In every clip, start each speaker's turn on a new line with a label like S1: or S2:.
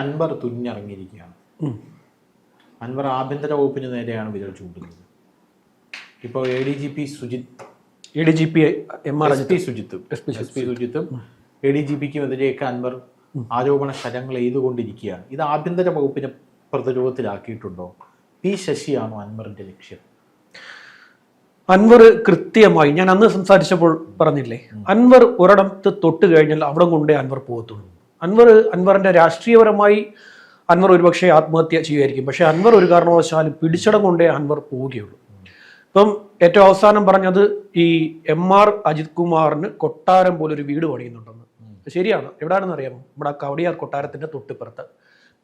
S1: അൻവർ തുന്നിറങ്ങിയിരിക്കുകയാണ്. അൻവർ ആഭ്യന്തര വകുപ്പിന് നേരെയാണ് വിരൽ ചൂണ്ടുന്നത്. ഇപ്പോൾ ADGP സുജിത്ത്, സുജിത്തും ADGPക്കുമെതിരെയൊക്കെ അൻവർ ആരോപണ ശരങ്ങൾ എഴുതുകൊണ്ടിരിക്കുകയാണ്. ഇത് ആഭ്യന്തര വകുപ്പിനെ പ്രതിരോധത്തിലാക്കിയിട്ടുണ്ടോ? P ശശിയാണോ അൻവറിന്റെ ലക്ഷ്യം?
S2: അൻവർ കൃത്യമായി, ഞാൻ അന്ന് സംസാരിച്ചപ്പോൾ പറഞ്ഞില്ലേ, അൻവർ ഒരിടത്ത് തൊട്ട് കഴിഞ്ഞാൽ അവിടെ കൊണ്ടേ അൻവർ പോകത്തുള്ളൂ. അൻവറിന്റെ രാഷ്ട്രീയപരമായി അൻവർ ഒരുപക്ഷെ ആത്മഹത്യ ചെയ്യുമായിരിക്കും, പക്ഷെ അൻവർ ഒരു കാരണവശാലും പിടിച്ചടം കൊണ്ടേ അൻവർ പോവുകയുള്ളൂ. ഇപ്പം ഏറ്റവും അവസാനം പറഞ്ഞത് ഈ MR അജിത് കുമാറിന് കൊട്ടാരം പോലൊരു വീട് പണിയുന്നുണ്ടെന്ന്. ശരിയാണ്. എവിടെയാണെന്ന് അറിയാമോ? നമ്മുടെ കവടിയാർ കൊട്ടാരത്തിന്റെ തൊട്ടിപ്പുറത്ത്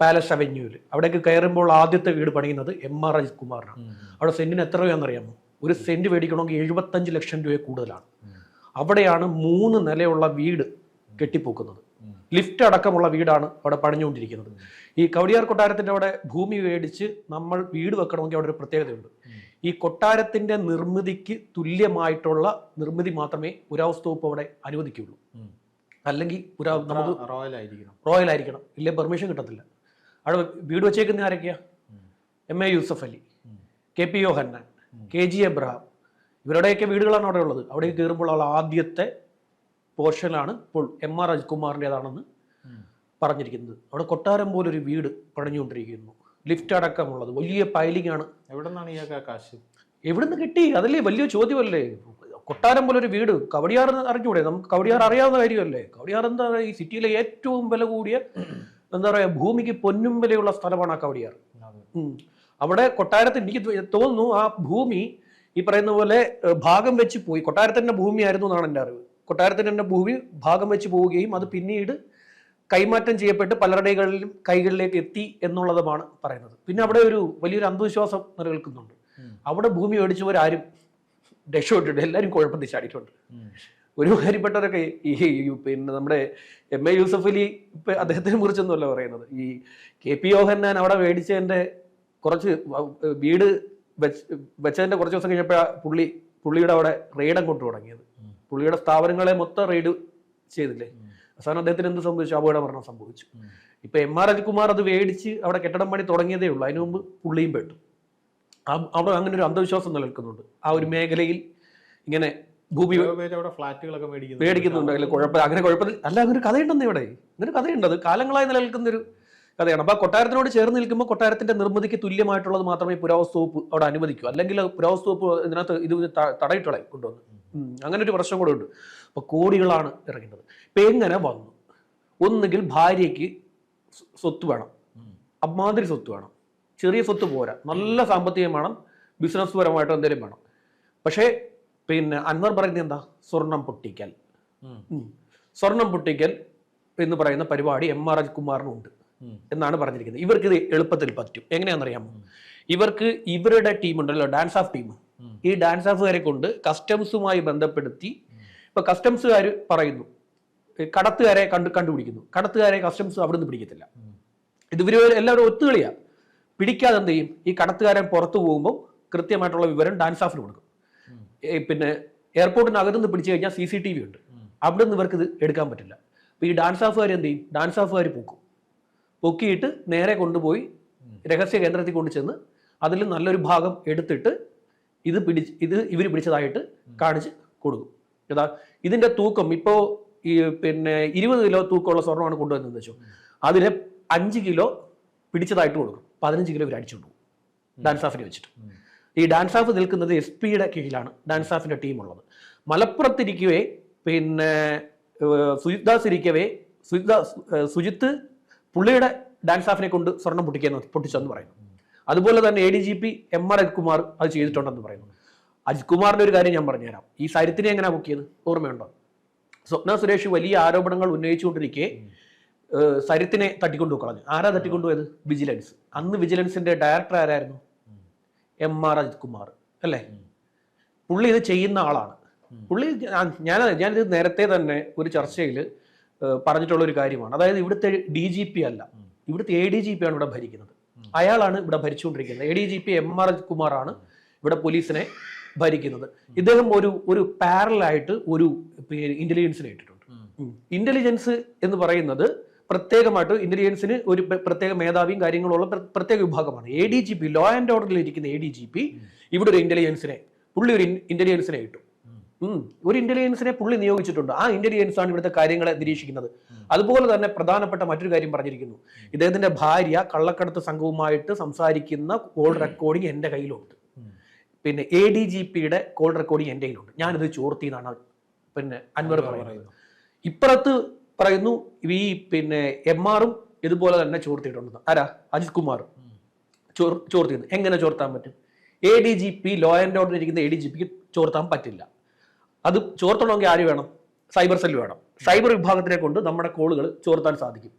S2: പാലസ് അവന്യൂവിൽ. അവിടേക്ക് കയറുമ്പോൾ ആദ്യത്തെ വീട് പണിയുന്നത് MR അജിത് കുമാറിനാണ്. അവിടെ സെന്റിന് എത്ര രൂപയാണെന്നറിയാമോ? ഒരു സെന്റ് മേടിക്കണമെങ്കിൽ 75 ലക്ഷം രൂപ കൂടുതലാണ്. അവിടെയാണ് 3 നിലയുള്ള വീട് കെട്ടിപ്പോക്കുന്നത്. ലിഫ്റ്റ് അടക്കമുള്ള വീടാണ് അവിടെ പണിഞ്ഞുകൊണ്ടിരിക്കുന്നത്. ഈ കവടിയാർ കൊട്ടാരത്തിന്റെ അവിടെ ഭൂമി മേടിച്ച് നമ്മൾ വീട് വെക്കണമെങ്കിൽ അവിടെ ഒരു പ്രത്യേകതയുണ്ട്. ഈ കൊട്ടാരത്തിന്റെ നിർമ്മിതിക്ക് തുല്യമായിട്ടുള്ള നിർമ്മിതി മാത്രമേ പുരാവസ്തു വകുപ്പ് അവിടെ അനുവദിക്കുള്ളൂ. അല്ലെങ്കിൽ നമുക്ക് റോയൽ ആയിരിക്കണം, ഇല്ലേ പെർമിഷൻ കിട്ടത്തില്ല. അവിടെ വീട് വെച്ചേക്കുന്ന ആരൊക്കെയാ? MA യൂസഫ് അലി, KP യോഹന്നാൻ, KG എബ്രഹാം, ഇവരുടെയൊക്കെ വീടുകളാണ് അവിടെ ഉള്ളത്. അവിടേക്ക് കയറുമ്പോൾ ഉള്ള ആദ്യത്തെ പോർഷനാണ് ഇപ്പോൾ MR അജിത് കുമാറിൻ്റെതാണെന്ന് പറഞ്ഞിരിക്കുന്നത്. അവിടെ കൊട്ടാരം പോലൊരു വീട് പണിഞ്ഞുകൊണ്ടിരിക്കുന്നു, ലിഫ്റ്റ് അടക്കമുള്ളത്, വലിയ പൈലിംഗ് ആണ്.
S1: എവിടെന്നാണ് ഈ കാശ്?
S2: എവിടുന്ന് കിട്ടി? അതല്ലേ വലിയ ചോദ്യമല്ലേ. കൊട്ടാരം പോലൊരു വീട് കവടിയാർ അറിഞ്ഞൂടെ? നമുക്ക് കവടിയാർ അറിയാവുന്ന കാര്യമല്ലേ. കവടിയാർ എന്താ പറയുക, ഈ സിറ്റിയിലെ ഏറ്റവും വില കൂടിയ, എന്താ പറയുക, ഭൂമിക്ക് പൊന്നും വിലയുള്ള സ്ഥലമാണ് ആ കവടിയാർ. അവിടെ കൊട്ടാരത്തിന് എനിക്ക് തോന്നുന്നു ആ ഭൂമി ഈ പറയുന്ന പോലെ ഭാഗം വെച്ച് പോയി. കൊട്ടാരത്തിന്റെ ഭൂമിയായിരുന്നു എന്നാണ് എൻ്റെ അറിവ്. കൊട്ടാരത്തിന്റെ ഭൂമി ഭാഗം വെച്ച് പോവുകയും അത് പിന്നീട് കൈമാറ്റം ചെയ്യപ്പെട്ട് പലരുടെയും കൈകളിലേക്ക് എത്തി എന്നുള്ളതുമാണ് പറയുന്നത്. പിന്നെ അവിടെ ഒരു വലിയൊരു അന്ധവിശ്വാസം നിലനിൽക്കുന്നുണ്ട്. അവിടെ ഭൂമി മേടിച്ചവരാരും രക്ഷപ്പെട്ടിട്ടുണ്ട്, എല്ലാവരും കുഴപ്പത്തിൽ ചാടിയിട്ടുണ്ട്. ഒരു കാര്യപ്പെട്ടവരൊക്കെ ഈ പിന്നെ നമ്മുടെ MA യൂസഫ് അലി, ഇപ്പൊ അദ്ദേഹത്തിനെ കുറിച്ചൊന്നുമല്ല പറയുന്നത്. ഈ KP യോഹന്നാൻ അവിടെ മേടിച്ചതിന്റെ കുറച്ച് വീട് വെച്ചതിന്റെ കുറച്ച് ദിവസം കഴിഞ്ഞപ്പോഴാണ് പുള്ളിയുടെ അവിടെ റെയ്ഡ് അങ്ങോട്ട് തുടങ്ങിയത്. പുള്ളിയുടെ സ്ഥാപനങ്ങളെ മൊത്തം റെയ്ഡ് ചെയ്തില്ലേ. അവസാനം അദ്ദേഹത്തിന് എന്ത് സംഭവിച്ചു? അപകട മരണം സംഭവിച്ചു. ഇപ്പൊ MR അജിത് കുമാർ അത് മേടിച്ച് അവിടെ കെട്ടിടം പണി തുടങ്ങിയതേ ഉള്ളൂ. അതിനു മുമ്പ് പുള്ളിയും പെട്ടു. അവിടെ അങ്ങനെ ഒരു അന്ധവിശ്വാസം നിലനിൽക്കുന്നുണ്ട്. ആ ഒരു മേഖലയിൽ ഇങ്ങനെ ഭൂമി
S1: ഫ്ലാറ്റുകളൊക്കെ
S2: മേടിക്കുന്നുണ്ട്. അതിൽ കുഴപ്പമില്ല, അങ്ങനെ കുഴപ്പമില്ല. അല്ല, അങ്ങനെ കഥയുണ്ടെന്ന് ഇവിടെ, അങ്ങനെ കഥയുണ്ട്. അത് കാലങ്ങളായി നിലനിൽക്കുന്ന ഒരു കഥയാണ്. അപ്പൊ കൊട്ടാരത്തിനോട് ചേർന്ന് നിൽക്കുമ്പോൾ കൊട്ടാരത്തിന്റെ നിർമ്മിതിക്ക് തുല്യമായിട്ടുള്ളത് മാത്രമേ പുരാവസ്തു വകുപ്പ് അവിടെ അനുവദിക്കൂ. അല്ലെങ്കിൽ പുരാവസ്തു വകുപ്പ് ഇതിനകത്ത് ഇത് തടയിട്ടളയും കൊണ്ടുവന്ന്. അങ്ങനെ ഒരു പ്രശ്നം കൂടെ ഉണ്ട്. അപ്പൊ കോടികളാണ് ഇറങ്ങുന്നത്. ഇപ്പൊ എങ്ങനെ വന്നു? ഒന്നുകിൽ ഭാര്യയ്ക്ക് സ്വത്ത് വേണം, അമ്മാതിരി സ്വത്ത് വേണം. ചെറിയ സ്വത്ത് പോരാ, നല്ല സാമ്പത്തികം വേണം, ബിസിനസ് പരമായിട്ട് എന്തെങ്കിലും വേണം. പക്ഷേ പിന്നെ അൻവർ പറയുന്നത് എന്താ? സ്വർണം പൊട്ടിക്കൽ എന്ന് പറയുന്ന പരിപാടി MR അജിത് കുമാറിനുണ്ട് എന്നാണ് പറഞ്ഞിരിക്കുന്നത്. ഇവർക്ക് ഇത് എളുപ്പത്തിൽ പറ്റും. എങ്ങനെയാണെന്നറിയാമോ? ഇവർക്ക് ഇവരുടെ ടീം ഉണ്ടല്ലോ, ഡാൻസ് ഓഫ് ടീം. ഈ ഡാൻസ് ഓഫുകാരെ കൊണ്ട് കസ്റ്റംസുമായി ബന്ധപ്പെടുത്തി, ഇപ്പൊ കസ്റ്റംസുകാർ പറയുന്നു കടത്തുകാരെ കണ്ടുപിടിക്കുന്നു. കടത്തുകാരെ കസ്റ്റംസ് അവിടെ നിന്ന് പിടിക്കത്തില്ല. ഇത് ഇവർ എല്ലാവരും ഒത്തുകളിയാ. പിടിക്കാതെ എന്ത് ചെയ്യും? ഈ കടത്തുകാരൻ പുറത്തു പോകുമ്പോൾ കൃത്യമായിട്ടുള്ള വിവരം ഡാൻസ് ഓഫിന് കൊടുക്കും. പിന്നെ എയർപോർട്ടിനകത്ത് നിന്ന് പിടിച്ചു കഴിഞ്ഞാൽ CCTV ഉണ്ട്. അവിടെ നിന്ന് ഇവർക്ക് ഇത് എടുക്കാൻ പറ്റില്ല. അപ്പൊ ഈ ഡാൻസ് ഓഫുകാർ എന്ത് ചെയ്യും? ഡാൻസ് ഓഫുകാർ പൊക്കിയിട്ട് നേരെ കൊണ്ടുപോയി രഹസ്യ കേന്ദ്രത്തിൽ കൊണ്ടു ചെന്ന് അതിൽ നല്ലൊരു ഭാഗം എടുത്തിട്ട് ഇത് ഇവർ പിടിച്ചതായിട്ട് കാണിച്ച് കൊടുക്കും. ഇതിന്റെ തൂക്കം ഇപ്പോ ഈ പിന്നെ 20 കിലോ തൂക്കമുള്ള സ്വർണ്ണമാണ് കൊണ്ടുവന്നത് വെച്ചു. അതിന് 5 കിലോ പിടിച്ചതായിട്ട് കൊടുക്കും. 15 കിലോ ഇവർ അടിച്ചുകൊണ്ട് പോകും ഡാൻസ് ഓഫിനെ വെച്ചിട്ട്. ഈ ഡാൻസ് ഓഫ് നിൽക്കുന്നത് SP-യുടെ കീഴിലാണ് ഡാൻസ് ഓഫിന്റെ ടീം ഉള്ളത്. മലപ്പുറത്തിരിക്കവേ പിന്നെ സുജിത്ത് പുള്ളിയുടെ ഡാൻസ് ഓഫിനെ കൊണ്ട് സ്വർണം പൊട്ടിച്ചെന്ന് പറയുന്നു. അതുപോലെ തന്നെ ADGP MR അജിത് കുമാർ അത് ചെയ്തിട്ടുണ്ടെന്ന് പറയുന്നു. അജിത് കുമാറിന്റെ ഒരു കാര്യം ഞാൻ പറഞ്ഞുതരാം. ഈ സരിത്തിനെ എങ്ങനെയാ പൊക്കിയത് ഓർമ്മയുണ്ടോ? സ്വപ്ന സുരേഷ് വലിയ ആരോപണങ്ങൾ ഉന്നയിച്ചുകൊണ്ടിരിക്കെ സരിത്തിനെ തട്ടിക്കൊണ്ടു കളഞ്ഞു. ആരാ തട്ടിക്കൊണ്ടുപോയത്? വിജിലൻസ്. അന്ന് വിജിലൻസിന്റെ ഡയറക്ടർ ആരായിരുന്നു? MR അജിത് കുമാർ അല്ലേ? പുള്ളി ഇത് ചെയ്യുന്ന ആളാണ്. പുള്ളി ഞാനിത് നേരത്തെ തന്നെ ഒരു ചർച്ചയിൽ പറഞ്ഞിട്ടുള്ള ഒരു കാര്യമാണ്. അതായത് ഇവിടുത്തെ DGP അല്ല, ഇവിടുത്തെ ADGP ആണ് ഇവിടെ ഭരിക്കുന്നത്. അയാളാണ് ഇവിടെ ഭരിച്ചുകൊണ്ടിരിക്കുന്നത്. ADGP MR അജിത് കുമാറാണ് ഇവിടെ പോലീസിനെ ഭരിക്കുന്നത്. ഇദ്ദേഹം ഒരു പാരലായിട്ട് ഒരു ഇന്റലിജൻസിനെ ഇട്ടിട്ടുണ്ട്. ഇന്റലിജൻസ് എന്ന് പറയുന്നത് പ്രത്യേകമായിട്ട് ഇന്റലിജൻസിന് ഒരു പ്രത്യേക മേധാവിയും കാര്യങ്ങളുള്ള പ്രത്യേക വിഭാഗമാണ്. ADGP, ലോ ആൻഡ് ഓർഡറിൽ ഇരിക്കുന്ന ADGP ഇവിടെ ഒരു ഇന്റലിജൻസിനെ, പുള്ളി ഒരു ഇന്റലിജൻസിനെ ഇട്ടു. ഒരു ഇന്റലിജൻസിനെ പുള്ളി നിയോഗിച്ചിട്ടുണ്ട്. ആ ഇന്റലിജൻസ് ആണ് ഇവിടുത്തെ കാര്യങ്ങളെ നിരീക്ഷിക്കുന്നത്. അതുപോലെ തന്നെ പ്രധാനപ്പെട്ട മറ്റൊരു കാര്യം പറഞ്ഞിരിക്കുന്നു. ഇദ്ദേഹത്തിന്റെ ഭാര്യ കള്ളക്കടത്ത് സംഘവുമായിട്ട് സംസാരിക്കുന്ന കോൾ റെക്കോർഡിംഗ് എന്റെ കയ്യിലുണ്ട്. പിന്നെ ADGPയുടെ കോൾ റെക്കോർഡിംഗ് എന്റെ കയ്യിലുണ്ട്. ഞാനിത് ചോർത്തി എന്നാണ് പിന്നെ അൻവർ പറയുന്നത്. ഇപ്പുറത്ത് പറയുന്നു ഈ പിന്നെ MRഉം ഇതുപോലെ തന്നെ ചോർത്തിയിട്ടുണ്ടെന്ന്. ആരാ? അജിത് കുമാർ ചോർത്തിയെന്ന്. എങ്ങനെ ചോർത്താൻ പറ്റും? ADGP, ലോ ആൻഡ് ഓർഡർ ഇരിക്കുന്ന ADGPക്ക് ചോർത്താൻ പറ്റില്ല. അത് ചോർത്തണമെങ്കിൽ ആര് വേണം? സൈബർ സെൽ വേണം. സൈബർ വിഭാഗത്തിനെ കൊണ്ട് നമ്മുടെ കോളുകൾ ചോർത്താൻ സാധിക്കും.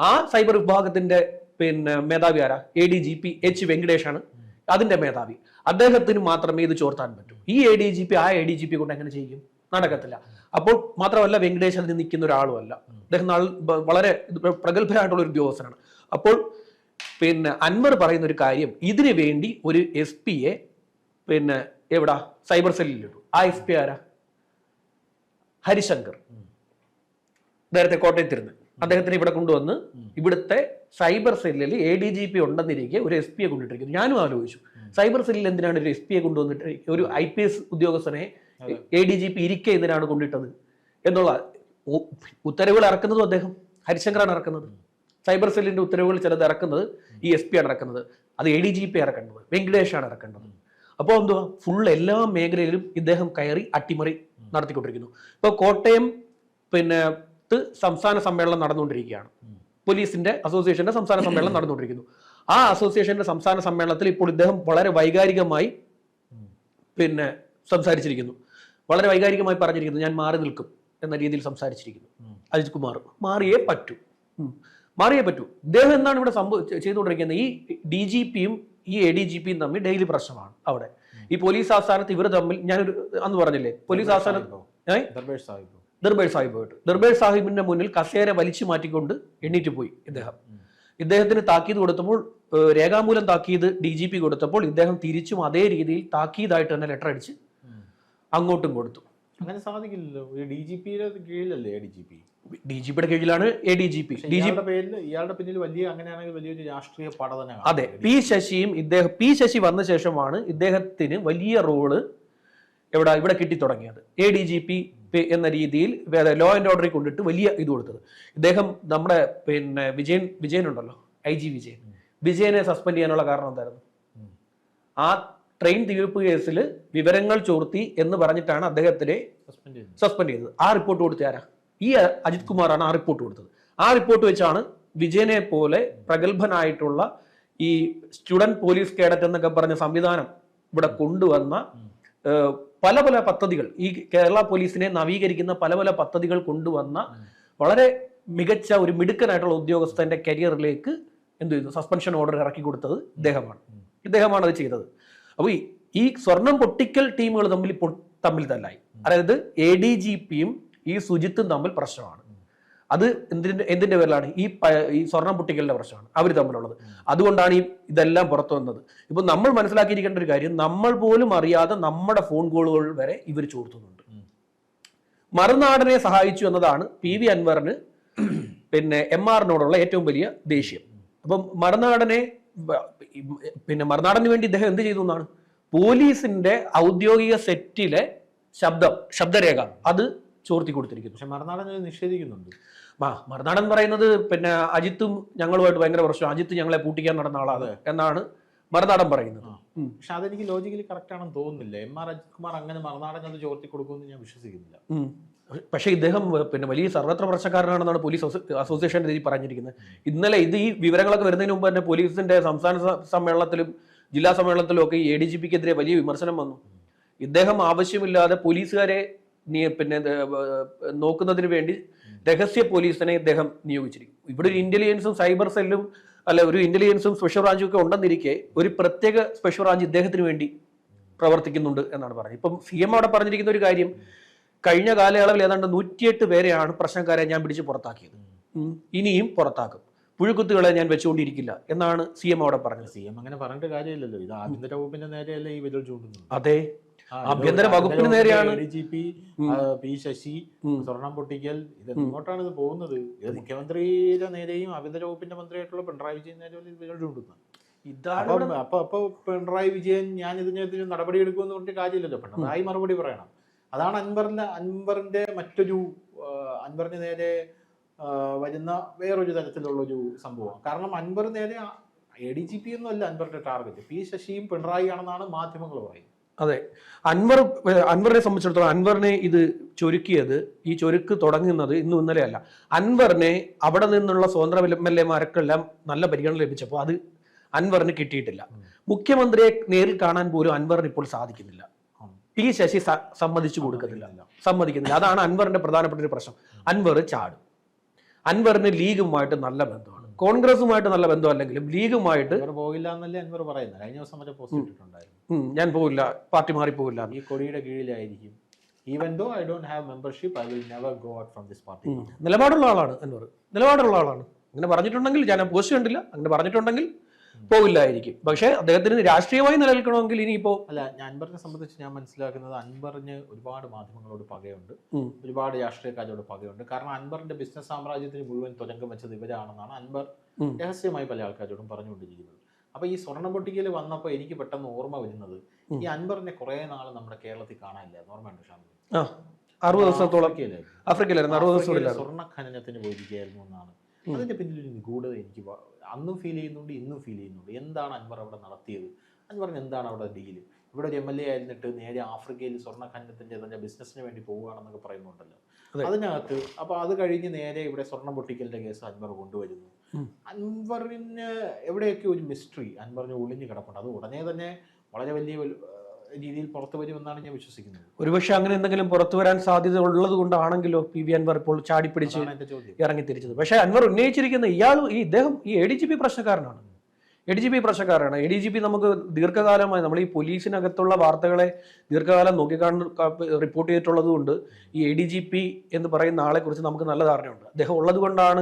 S2: ആ സൈബർ വിഭാഗത്തിന്റെ പിന്നെ മേധാവി ആരാ? ADGP H. വെങ്കടേഷാണ് അതിന്റെ മേധാവി. അദ്ദേഹത്തിന് മാത്രമേ ഇത് ചോർത്താൻ പറ്റൂ. ഈ ADGP ആ ADGP കൊണ്ട് എങ്ങനെ ചെയ്യും? നടക്കത്തില്ല. അപ്പോൾ മാത്രമല്ല, വെങ്കടേഷ് അതിന് നിൽക്കുന്ന ഒരാളുമല്ല. അദ്ദേഹം വളരെ പ്രഗത്ഭനായിട്ടുള്ള ഒരു ഉദ്യോഗസ്ഥനാണ്. അപ്പോൾ പിന്നെ അൻവർ പറയുന്ന ഒരു കാര്യം, ഇതിനു വേണ്ടി ഒരു SP-യെ പിന്നെ എവിടാ സൈബർ സെല്ലിലിട്ടു. ആ SP ആരാ? ഹരിശങ്കർ, നേരത്തെ കോട്ടയത്തിരുന്ന്. അദ്ദേഹത്തിന് ഇവിടെ കൊണ്ടുവന്ന് ഇവിടുത്തെ സൈബർ സെല്ലിൽ ADGP ഉണ്ടെന്നിരിക്കെ ഒരു SP-യെ കൊണ്ടിട്ടിരിക്കുന്നു. ഞാനും ആലോചിച്ചു, സൈബർ സെല്ലിൽ എന്തിനാണ് ഒരു SP-യെ കൊണ്ടുവന്നിട്ട് ഒരു IPS ഉദ്യോഗസ്ഥനെ ADGP ഇരിക്കെ എന്തിനാണ് കൊണ്ടിട്ടത് എന്നുള്ള ഉത്തരവുകൾ ഇറക്കുന്നതും അദ്ദേഹം ഹരിശങ്കറാണ് ഇറക്കുന്നത്. സൈബർ സെല്ലിന്റെ ഉത്തരവുകൾ ചിലത് ഇറക്കുന്നത് ഈ SP ആണ് ഇറക്കുന്നത്. അത് ADGP ഇറക്കേണ്ടത്, വെങ്കടേഷാണ് ഇറക്കേണ്ടത്. അപ്പോൾ എന്തുവാ, ഫുൾ എല്ലാ മേഖലയിലും ഇദ്ദേഹം കയറി അട്ടിമറി നടത്തിക്കൊണ്ടിരിക്കുന്നു. ഇപ്പോൾ കോട്ടയം പിന്നെ സംസ്ഥാന സമ്മേളനം നടന്നുകൊണ്ടിരിക്കുകയാണ്. പോലീസിന്റെ അസോസിയേഷന്റെ സംസ്ഥാന സമ്മേളനം നടന്നുകൊണ്ടിരിക്കുന്നു. ആ അസോസിയേഷന്റെ സംസ്ഥാന സമ്മേളനത്തിൽ ഇപ്പോൾ ഇദ്ദേഹം വളരെ വൈകാരികമായി പിന്നെ സംസാരിച്ചിരിക്കുന്നു. വളരെ വൈകാരികമായി പറഞ്ഞിരിക്കുന്നു, ഞാൻ മാറി നിൽക്കും എന്ന രീതിയിൽ സംസാരിച്ചിരിക്കുന്നു. അജിത് കുമാർ മാറിയേ പറ്റൂ. ഇദ്ദേഹം എന്താണ് ഇവിടെ ചെയ്തുകൊണ്ടിരിക്കുന്നത്? ഈ DGP-യും ഈ ADGP-യും തമ്മിൽ ഡെയിലി പ്രശ്നമാണ് അവിടെ. ഈ പോലീസ് ആസ്ഥാനത്ത് ഇവർ തമ്മിൽ, ഞാനൊരു അന്ന് പറഞ്ഞില്ലേ, പോലീസ് ആസ്ഥാനത്ത് ദർബേർ സാഹിബിന്റെ മുന്നിൽ കസേര വലിച്ചു മാറ്റിക്കൊണ്ട് എണ്ണീറ്റ് പോയി ഇദ്ദേഹത്തിന് താക്കീത് കൊടുത്തപ്പോൾ, രേഖാമൂലം താക്കീത് DGP കൊടുത്തപ്പോൾ ഇദ്ദേഹം തിരിച്ചും അതേ രീതിയിൽ താക്കീതായിട്ട് തന്നെ ലെറ്റർ അടിച്ച് അങ്ങോട്ടും കൊടുത്തു.
S1: അങ്ങനെ സാധിക്കില്ലല്ലോ. DGP-യുടെ കീഴിലല്ലേ ADGP?
S2: DGP-യുടെ കീഴിലാണ് ADGP.
S1: ഇയാളുടെ പിന്നിൽ അങ്ങനെയാണെങ്കിൽ വലിയൊരു രാഷ്ട്രീയ പഠനം.
S2: അതെ, P. ശശി വന്ന ശേഷമാണ് ഇദ്ദേഹത്തിന് വലിയ റോള് ഇവിടെ കിട്ടിത്തുടങ്ങിയത്. ADGP എന്ന രീതിയിൽ ലോ ആൻഡ് ഓർഡറിൽ കൊണ്ടിട്ട് വലിയ ഇത് കൊടുത്തത്. ഇദ്ദേഹം നമ്മുടെ പിന്നെ വിജയൻ ഉണ്ടല്ലോ, IG വിജയനെ സസ്പെൻഡ് ചെയ്യാനുള്ള കാരണം എന്തായിരുന്നു? ആ ട്രെയിൻ തീർപ്പ് കേസിൽ വിവരങ്ങൾ ചോർത്തി എന്ന് പറഞ്ഞിട്ടാണ് അദ്ദേഹത്തിനെ സസ്പെൻഡ് ചെയ്തത്. ആ റിപ്പോർട്ട് കൊടുത്ത ആരാ? ഈ അജിത് കുമാറാണ് ആ റിപ്പോർട്ട് കൊടുത്തത്. ആ റിപ്പോർട്ട് വെച്ചാണ് വിജയനെ പോലെ പ്രഗത്ഭനായിട്ടുള്ള ഈ സ്റ്റുഡന്റ് പോലീസ് കേഡറ്റ് എന്നൊക്കെ പറഞ്ഞ സംവിധാനം ഇവിടെ കൊണ്ടുവന്ന പല പദ്ധതികൾ, ഈ കേരള പോലീസിനെ നവീകരിക്കുന്ന പല പദ്ധതികൾ കൊണ്ടുവന്ന വളരെ മികച്ച ഒരു മിടുക്കനായിട്ടുള്ള ഉദ്യോഗസ്ഥന്റെ കരിയറിലേക്ക് എന്ത് ചെയ്തു? സസ്പെൻഷൻ ഓർഡർ ഇറക്കി കൊടുത്തത് ഇദ്ദേഹമാണ് അത് ചെയ്തത്. അപ്പോൾ ഈ സ്വർണം പൊട്ടിക്കൽ ടീമുകൾ തമ്മിൽ തല്ലായി. അതായത് ADGP-യും ഈ സുജിത്തും തമ്മിൽ പ്രശ്നമാണ്. അത് എന്തിന്റെ പേരിലാണ്? ഈ സ്വർണം പൊട്ടിക്കലിന്റെ പ്രശ്നമാണ് അവർ തമ്മിലുള്ളത്. അതുകൊണ്ടാണ് ഇതെല്ലാം പുറത്തു വന്നത്. ഇപ്പൊ നമ്മൾ മനസ്സിലാക്കിയിരിക്കേണ്ട ഒരു കാര്യം, നമ്മൾ പോലും അറിയാതെ നമ്മുടെ ഫോൺ കോളുകൾ വരെ ഇവർ ചോർത്തുന്നുണ്ട്. മറുനാടനെ സഹായിച്ചു എന്നതാണ് PV അൻവറിന് പിന്നെ MR-നോടുള്ള ഏറ്റവും വലിയ ദേഷ്യം. അപ്പം മറുനാടന് വേണ്ടി ഇദ്ദേഹം എന്ത് ചെയ്തു എന്നാണ്? പോലീസിന്റെ ഔദ്യോഗിക സെറ്റിലെ ശബ്ദരേഖ അത് ചോർത്തി കൊടുത്തിരിക്കുന്നു.
S1: പക്ഷെ മറുനാടൻ നിഷേധിക്കുന്നുണ്ട്.
S2: മറുനാടൻ പറയുന്നത് പിന്നെ അജിത്തും ഞങ്ങളുമായിട്ട് ഭയങ്കര പ്രശ്നം, അജിത്ത് ഞങ്ങളെ പൂട്ടിക്കാൻ നടന്ന ആളാണ് എന്നാണ് മറുനാടൻ പറയുന്നത്.
S1: പക്ഷെ അതെനിക്ക് ലോജിക്കലി കറക്റ്റ് ആണെന്ന് തോന്നുന്നില്ല. അജിത് കുമാർ അങ്ങനെ മറുനാടൻ അത് ചോർത്തി കൊടുക്കുമെന്ന് ഞാൻ വിശ്വസിക്കുന്നില്ല.
S2: പക്ഷേ ഇദ്ദേഹം പിന്നെ വലിയ സർവത്ര പ്രശ്നക്കാരനാണെന്നാണ് പോലീസ് അസോസിയേഷന്റെ രീതി പറഞ്ഞിരിക്കുന്നത്. ഇന്നലെ ഈ വിവരങ്ങളൊക്കെ വരുന്നതിന് മുമ്പ് തന്നെ പോലീസിന്റെ സംസ്ഥാന സമ്മേളനത്തിലും ജില്ലാ സമ്മേളനത്തിലും ഒക്കെ ADGP-ക്കെതിരെ വലിയ വിമർശനം വന്നു. ഇദ്ദേഹം ആവശ്യമില്ലാതെ പോലീസുകാരെ പിന്നെ നോക്കുന്നതിന് വേണ്ടി രഹസ്യ പോലീസിനെ ഇദ്ദേഹം നിയോഗിച്ചിരിക്കും. ഇവിടെ ഒരു ഇന്റലിജൻസും സൈബർ സെല്ലും ഒരു ഇന്റലിജൻസും സ്പെഷ്യൽ ബ്രാഞ്ചും ഒക്കെ ഉണ്ടെന്നിരിക്കെ ഒരു പ്രത്യേക സ്പെഷ്യൽ ബ്രാഞ്ച് ഇദ്ദേഹത്തിന് വേണ്ടി പ്രവർത്തിക്കുന്നുണ്ട് എന്നാണ് പറഞ്ഞത്. ഇപ്പം CM അവിടെ പറഞ്ഞിരിക്കുന്ന ഒരു കാര്യം, കഴിഞ്ഞ കാലയളവിൽ ഏതാണ്ട് 108 പേരെയാണ് പ്രശ്നക്കാരെ ഞാൻ പിടിച്ച് പുറത്താക്കിയത്, ഇനിയും പുറത്താക്കും, പുഴുക്കുത്തുകളെ ഞാൻ വെച്ചുകൊണ്ടിരിക്കില്ല എന്നാണ് CM അവിടെ പറഞ്ഞത്.
S1: CM അങ്ങനെ പറഞ്ഞിട്ട് കാര്യമില്ലല്ലോ, ഇത് ആഭ്യന്തര വകുപ്പിന്റെ നേരെയല്ലേ ഈ വിരൽ ചൂണ്ടുന്നത്.
S2: അതെ, ആഭ്യന്തര വകുപ്പിന് നേരെയാണ്.
S1: DGP, പി ശശി, സ്വർണം പൊട്ടിക്കൽ, ഇത് എങ്ങോട്ടാണ് ഇത് പോകുന്നത്? ഇത് മുഖ്യമന്ത്രിയുടെ നേരെയും ആഭ്യന്തര വകുപ്പിന്റെ മന്ത്രിയായിട്ടുള്ള പിണറായി വിജയൻ നേരെ ഇതാണ്. അപ്പൊ പിണറായി വിജയൻ ഞാൻ ഇതിനെതിരെ നടപടി എടുക്കുമെന്ന് പറഞ്ഞിട്ട് കാര്യമില്ലല്ലോ. പിണറായി മറുപടി പറയണം. അതാണ് അൻവറിന്റെ മറ്റൊരു അൻവറിന് നേരെ വരുന്ന വേറൊരു തരത്തിലുള്ളൊരു സംഭവം. കാരണം അൻവർ നേരെ ADGP ഒന്നും അല്ല അൻവറിന്റെ ടാർഗറ്റ്, പി ശശിയും പിണറായി ആണെന്നാണ് മാധ്യമങ്ങൾ പറയുന്നത്.
S2: അതെ, അൻവറിനെ സംബന്ധിച്ചിടത്തോളം അൻവറിനെ ഇത് ചൊരുക്കിയത്, ഈ ചൊരുക്ക് തുടങ്ങുന്നത് ഇന്നും ഇന്നലെ അല്ല. അൻവറിനെ അവിടെ നിന്നുള്ള സ്വതന്ത്ര MLA-മാർക്കെല്ലാം നല്ല പരിഗണന ലഭിച്ചപ്പോൾ അത് അൻവറിന് കിട്ടിയിട്ടില്ല. മുഖ്യമന്ത്രിയെ നേരിൽ കാണാൻ പോലും അൻവറിന് ഇപ്പോൾ സാധിക്കുന്നില്ല. പി ശശി സമ്മതിച്ചു സമ്മതിക്കുന്നില്ല. അതാണ് അൻവറിന്റെ പ്രധാനപ്പെട്ട ഒരു പ്രശ്നം. അൻവർ ചാടും. അൻവറിന് ലീഗുമായിട്ട് നല്ല ബന്ധമാണ്, കോൺഗ്രസുമായിട്ട് നല്ല ബന്ധമല്ലെങ്കിലും ലീഗുമായിട്ട്
S1: പോകില്ല എന്നല്ലേ അൻവർ പറയുന്നത്. കഴിഞ്ഞ ദിവസം മറ്റേ പോസ്റ്റ് ഇട്ടിട്ടുണ്ടായിരുന്നു,
S2: ഞാൻ പോകില്ല, പാർട്ടി മാറി പോകില്ല, ഈ
S1: കൊടിയുടെ കീഴിലായിരിക്കും. Even though I don't have membership, I will never go out from this party.
S2: നിലപാടുള്ള ആളാണ് അൻവർ, നിലപാടുള്ള ആളാണ്. അങ്ങനെ പറഞ്ഞിട്ടുണ്ടെങ്കിൽ, ഞാൻ പോസ്റ്റ് കണ്ടില്ല, അങ്ങനെ പറഞ്ഞിട്ടുണ്ടെങ്കിൽ പോകില്ലായിരിക്കും. പക്ഷെ അദ്ദേഹത്തിന് രാഷ്ട്രീയമായി നിലനിൽക്കണമെങ്കിൽ ഇനിയിപ്പോ
S1: അല്ല, അൻവറിനെ സംബന്ധിച്ച് ഞാൻ മനസ്സിലാക്കുന്നത് അൻവറിന് ഒരുപാട് മാധ്യമങ്ങളോട് പകയുണ്ട്, ഒരുപാട് രാഷ്ട്രീയക്കാരോട് പകയുണ്ട്. കാരണം അൻവറിന്റെ ബിസിനസ് സാമ്രാജ്യത്തിന് മുഴുവൻ തുരങ്കം വെച്ചത് ഇവരാണെന്നാണ് അൻവർ രഹസ്യമായി പല ആൾക്കാരോടും പറഞ്ഞുകൊണ്ടിരിക്കുന്നത്. അപ്പൊ ഈ സ്വർണ്ണ പൊട്ടിക്കൽ വന്നപ്പോൾ എനിക്ക് പെട്ടെന്ന് ഓർമ്മ വരുന്നത്, ഈ അൻവറിനെ കുറെ നാൾ നമ്മുടെ കേരളത്തിൽ കാണാനില്ല. ഓർമ്മയുണ്ട് ഷാമി?
S2: 60 ദിവസത്തോളം ആഫ്രിക്കയിലായിരുന്നു,
S1: സ്വർണ്ണ ഖനനത്തിന് പോയിരിക്കുകയായിരുന്നു എന്നാണ്. അതിന്റെ പിന്നിലൊരു നിഗൂഢത എനിക്ക് അന്നും ഫീൽ ചെയ്യുന്നുണ്ട്, ഇന്നും ഫീൽ ചെയ്യുന്നുണ്ട്. എന്താണ് അൻവർ അവിടെ നടത്തിയത്? അൻവറിന് എന്താണ് അവിടെ ഡീല്? ഇവിടെ ഒരു MLA ആയിരുന്നിട്ട് നേരെ ആഫ്രിക്കയിൽ സ്വർണ്ണ ഖനനത്തിന്റെ തന്നെ ബിസിനസിന് വേണ്ടി പോവുകയാണെന്നൊക്കെ പറയുന്നുണ്ടല്ലോ. അതിനകത്ത് അപ്പൊ അത് കഴിഞ്ഞ് നേരെ ഇവിടെ സ്വർണ്ണം പൊട്ടിക്കലിന്റെ കേസ് അൻവർ കൊണ്ടുവരുന്നു. അൻവറിന് എവിടെയൊക്കെ ഒരു മിസ്റ്ററി അൻവറിന് ഒളിഞ്ഞു കിടപ്പുണ്ട്. അത് ഉടനെ തന്നെ വളരെ വലിയ രീതിയിൽ പുറത്തു വരുമെന്നാണ് ഞാൻ വിശ്വസിക്കുന്നത്.
S2: ഒരുപക്ഷെ അങ്ങനെ എന്തെങ്കിലും പുറത്തു വരാൻ സാധ്യത ഉള്ളത് കൊണ്ടാണെങ്കിലോ PV അൻവർ ഇപ്പോൾ ചാടിപ്പിടിച്ച് ഇറങ്ങി തിരിച്ചത്. പക്ഷെ അൻവർ ഉന്നയിച്ചിരിക്കുന്ന ഇദ്ദേഹം ഈ ADGP പ്രശ്നക്കാരനാണ്. ADGP നമുക്ക് ദീർഘകാലമായി നമ്മൾ ഈ പോലീസിനകത്തുള്ള വാർത്തകളെ ദീർഘകാലം റിപ്പോർട്ട് ചെയ്തിട്ടുള്ളത് കൊണ്ട് ഈ ADGP എന്ന് പറയുന്ന ആളെ കുറിച്ച് നമുക്ക് നല്ല ധാരണയുണ്ട്. അദ്ദേഹം ഉള്ളത് കൊണ്ടാണ്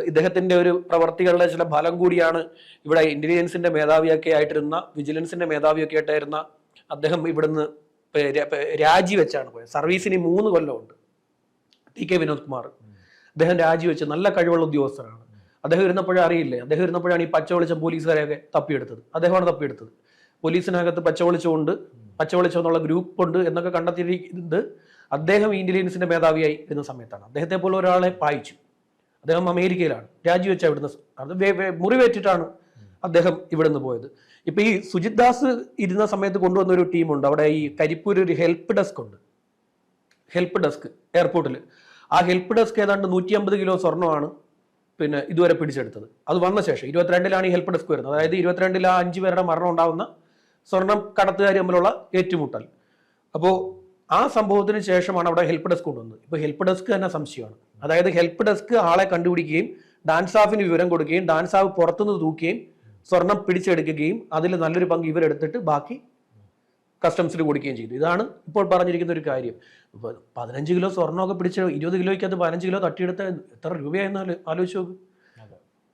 S2: ഇദ്ദേഹത്തിന്റെ ഒരു പ്രവർത്തികളുടെ ചില ഫലം കൂടിയാണ് ഇവിടെ ഇന്റലിജൻസിന്റെ മേധാവിയൊക്കെ ആയിട്ടിരുന്ന, വിജിലൻസിന്റെ മേധാവിയൊക്കെ ആയിട്ടായിരുന്ന അദ്ദേഹം ഇവിടുന്ന് രാജിവെച്ചാണ് പോയത്. സർവീസിന് 3 കൊല്ലമുണ്ട്. TK വിനോദ് കുമാർ അദ്ദേഹം രാജിവെച്ച് നല്ല കഴിവുള്ള ഉദ്യോഗസ്ഥരാണ്. അദ്ദേഹം ഇരുന്നപ്പോഴേ അറിയില്ലേ, അദ്ദേഹം ഇരുന്നപ്പോഴാണ് ഈ പച്ചവെളിച്ചം പോലീസുകാരെയൊക്കെ തപ്പിയെടുത്തത്. അദ്ദേഹമാണ് തപ്പിയെടുത്തത്. പോലീസിനകത്ത് പച്ചവെളിച്ചം എന്നുള്ള ഗ്രൂപ്പ് ഉണ്ട് എന്നൊക്കെ കണ്ടെത്തിയിരിക്കുന്നത് അദ്ദേഹം ഇന്റലിജൻസിന്റെ മേധാവിയായി ഇരുന്ന സമയത്താണ്. അദ്ദേഹത്തെ പോലെ ഒരാളെ പായിച്ചു. അദ്ദേഹം അമേരിക്കയിലാണ്, രാജിവെച്ച ഇവിടുന്ന് അത് മുറിവേറ്റിട്ടാണ് അദ്ദേഹം ഇവിടുന്ന് പോയത്. ഇപ്പൊ ഈ സുജിത് ദാസ് ഇരുന്ന സമയത്ത് കൊണ്ടുവന്ന ഒരു ടീമുണ്ട് അവിടെ. ഈ കരിപ്പൂർ ഒരു ഹെൽപ്പ് ഡെസ്ക് ഉണ്ട്, ഹെൽപ്പ് ഡെസ്ക് എയർപോർട്ടിൽ. ആ ഹെൽപ്പ് ഡെസ്ക് ഏതാണ്ട് 150 കിലോ സ്വർണ്ണമാണ് ഇതുവരെ പിടിച്ചെടുത്തത്. അത് വന്ന ശേഷം 22-ലാണ് ഈ ഹെൽപ്പ് ഡെസ്ക് വരുന്നത്. അതായത് 22-ൽ 5 പേരുടെ മരണം ഉണ്ടാവുന്ന സ്വർണം കടത്തുകാർ തമ്മിലുള്ള ഏറ്റുമുട്ടൽ. അപ്പോൾ ആ സംഭവത്തിന് ശേഷമാണ് അവിടെ ഹെൽപ്പ് ഡെസ്ക് കൊണ്ടുവന്നത്. ഇപ്പൊ ഹെൽപ്പ് ഡെസ്ക് തന്നെ സംശയമാണ്. അതായത് ഹെൽപ്പ് ഡെസ്ക് ആളെ കണ്ടുപിടിക്കുകയും ഡാൻസ് സ്റ്റാഫിന് വിവരം കൊടുക്കുകയും ഡാൻസ് സ്റ്റാഫ് പുറത്തുനിന്ന് തൂക്കുകയും സ്വർണം പിടിച്ചെടുക്കുകയും അതിൽ നല്ലൊരു പങ്ക് ഇവരെടുത്തിട്ട് ബാക്കി കസ്റ്റംസിൽ കൊടുക്കുകയും ചെയ്തു. ഇതാണ് ഇപ്പോൾ പറഞ്ഞിരിക്കുന്ന ഒരു കാര്യം. 15 കിലോ സ്വർണ്ണമൊക്കെ പിടിച്ച് 20 കിലോയ്ക്ക് അത് 15 കിലോ തട്ടിയെടുത്ത എത്ര രൂപയായെന്ന് ആലോചിച്ച് നോക്ക്.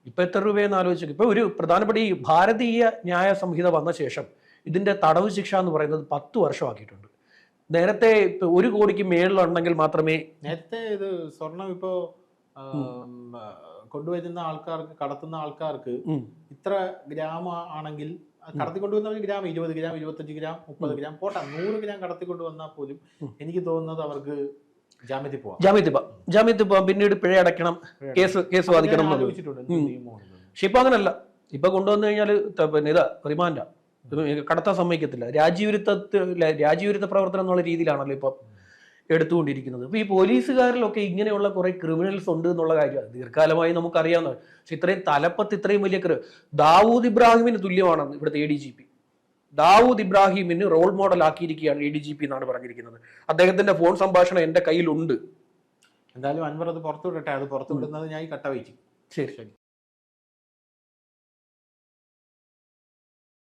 S2: ഇപ്പൊ എത്ര രൂപയെന്ന് ആലോചിച്ച് നോക്ക്. ഇപ്പൊ ഒരു പ്രധാനപ്പെട്ട ഈ ഭാരതീയ ന്യായ സംഹിത വന്ന ശേഷം ഇതിന്റെ തടവ് ശിക്ഷ എന്ന് പറയുന്നത് 10 വർഷമാക്കിയിട്ടുണ്ട്. നേരത്തെ 1 കോടിക്ക് മേളിലുണ്ടെങ്കിൽ മാത്രമേ
S1: നേരത്തെ ഇത് സ്വർണം ഇപ്പോ കൊണ്ടുവരുന്ന ആൾക്കാർക്ക്, കടത്തുന്ന ആൾക്കാർക്ക് ഇത്ര ഗ്രാം ആണെങ്കിൽ കടത്തിക്കൊണ്ടുവന്ന ഗ്രാം 20 ഗ്രാം 25 ഗ്രാം 30 ഗ്രാം പോട്ടെ 100 ഗ്രാം കടത്തിക്കൊണ്ടുവന്നാൽ പോലും എനിക്ക് തോന്നുന്നത് അവർക്ക്
S2: ജാമ്യത്തിൽ പോവാം, പിന്നീട് പിഴ അടയ്ക്കണം, കേസ് വാദിക്കണം. പക്ഷെ ഇപ്പൊ അങ്ങനല്ല. ഇപ്പൊ കൊണ്ടുവന്നു കഴിഞ്ഞാൽ റിമാൻഡാ, കടത്താൻ സമ്മതിക്കത്തില്ല. രാജ്യവിരുദ്ധ പ്രവർത്തനം എന്നുള്ള രീതിയിലാണല്ലോ ഇപ്പൊ എടുത്തുകൊണ്ടിരിക്കുന്നത്. ഇപ്പൊ ഈ പോലീസുകാരിലൊക്കെ ഇങ്ങനെയുള്ള കുറെ ക്രിമിനൽസ് ഉണ്ട് എന്നുള്ള കാര്യമാണ് ദീർഘകാലമായി നമുക്കറിയാവുന്നത്. പക്ഷെ ഇത്രയും തലപ്പത്ത് ഇത്രയും വലിയ ദാവൂദ് ഇബ്രാഹിമിന് തുല്യമാണ് ഇവിടുത്തെ ADGP. ദാവൂദ് ഇബ്രാഹിമിന് റോൾ മോഡൽ ആക്കിയിരിക്കുകയാണ് ADGP എന്നാണ് പറഞ്ഞിരിക്കുന്നത്. അദ്ദേഹത്തിന്റെ ഫോൺ സംഭാഷണം എന്റെ കയ്യിലുണ്ട്.
S1: എന്തായാലും അൻവർ അത് പുറത്തുവിടട്ടെ. അത് പുറത്തുവിടുന്നത് ഞാൻ കട്ട വയ്ക്കും.
S2: ശരി.